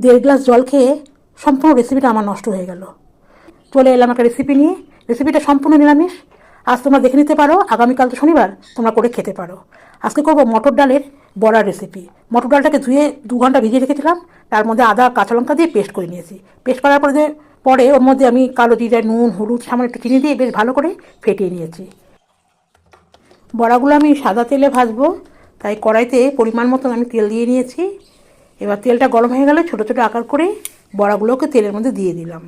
দেড় গ্লাস জল খেয়ে সম্পূর্ণ রেসিপিটা আমার নষ্ট হয়ে গেল। চলে এলাম একটা রেসিপি নিয়ে। রেসিপিটা সম্পূর্ণ নিরামিষ। আজ তোমরা দেখে নিতে পারো, আগামীকাল তো শনিবার, তোমরা করে খেতে পারো। আজকে করবো মটর ডালের বড়ার রেসিপি। মটর ডালটাকে ধুয়ে 2 ঘন্টা ভিজিয়ে রেখেছিলাম। তার মধ্যে আদা কাঁচা লঙ্কা দিয়ে পেস্ট করে নিয়েছি। পেস্ট করার পরে ওর মধ্যে আমি কালো জিরা, নুন, হলুদ, সামান্য একটু চিনি দিয়ে বেশ ভালো করে ফেটিয়ে নিয়েছি। বড়াগুলো আমি সাদা তেলে ভাজবো, তাই কড়াইতে পরিমাণ মতন আমি তেল দিয়ে নিয়েছি। এবার তেলটা গরম হয়ে গেলে ছোটো ছোটো আকার করে বড়াগুলোকে তেলের মধ্যে দিয়ে দিলাম।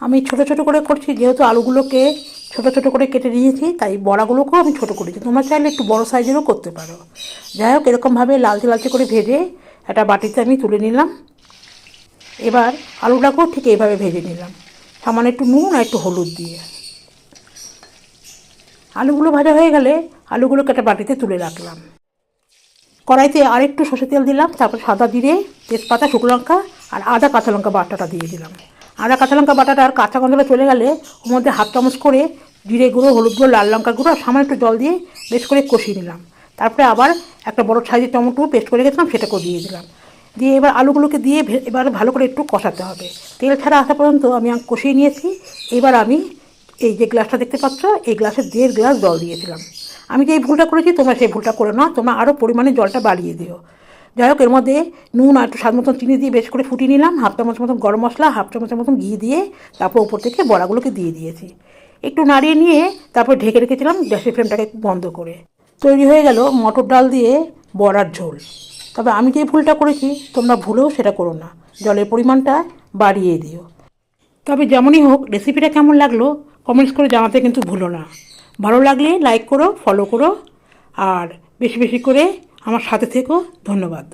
আমি ছোটো ছোটো করে করছি, যেহেতু আলুগুলোকে ছোটো ছোটো করে কেটে নিয়েছি, তাই বড়াগুলোকেও আমি ছোটো করেছি। তোমরা চাইলে একটু বড়ো সাইজেরও করতে পারো। যাই হোক, এরকমভাবে লালচে লালচে করে ভেজে একটা বাটিতে আমি তুলে নিলাম। এবার আলুটাকেও ঠিক এইভাবে ভেজে নিলাম, সামান্য একটু নুন আর একটু হলুদ দিয়ে। আলুগুলো ভাজা হয়ে গেলে আলুগুলোকে একটা বাটিতে তুলে রাখলাম। কড়াইতে আরেকটু সর্ষের তেল দিলাম, তারপর সাদা জিরে, তেজপাতা, শুকনো লঙ্কা আর আদা কাঁচা লঙ্কা বাটাটা দিয়ে দিলাম। আদা কাঁচা লঙ্কা বাটাটা আর কাঁচা গন্ধটা চলে গেলে ওর মধ্যে হাফ চামচ করে জিরে গুঁড়ো, হলুদ গুঁড়ো, লাল লঙ্কা গুঁড়ো আর সামান্য একটু জল দিয়ে বেশ করে কষিয়ে নিলাম। তারপরে আবার একটা বড় সাইজের টমেটো পেস্ট করে গেছিলাম, সেটাকেও দিয়ে দিলাম। দিয়ে এবার আলুগুলোকে দিয়ে এবার ভালো করে একটু কষাতে হবে। তেল ছাড়া আসা পর্যন্ত আমি কষিয়ে নিয়েছি। এবার আমি এই যে গ্লাসটা দেখতে পাচ্ছ, এই গ্লাসে 1.5 গ্লাস জল দিয়েছিলাম। আমি যে এই ভুলটা করেছি, তোমরা সেই ভুলটা করে না, তোমরা আরও পরিমাণে জলটা বাড়িয়ে দিও। যাই হোক, এর মধ্যে নুন আর একটু স্বাদ মতন চিনি দিয়ে বেশ করে ফুটিয়ে নিলাম। হাফ চামচ মতন গরম মশলা, হাফ চামচের মতন ঘি দিয়ে তারপর উপর থেকে বড়াগুলোকে দিয়ে দিয়েছি। একটু নাড়িয়ে নিয়ে তারপর ঢেকে রেখেছিলাম গ্যাসের ফ্লেমটাকে বন্ধ করে। তৈরি হয়ে গেল মটর ডাল দিয়ে বড়ার ঝোল। তবে আমি যে ভুলটা করেছি, তোমরা ভুলেও সেটা করো না, জলের পরিমাণটা বাড়িয়ে দিও। তবে যেমনই হোক, রেসিপিটা কেমন লাগলো কমেন্টস করে জানাতে কিন্তু ভুলো না। ভালো লাগলে লাইক করো, ফলো করো আর বেশি বেশি করে আমার সাথে থেকো। ধন্যবাদ।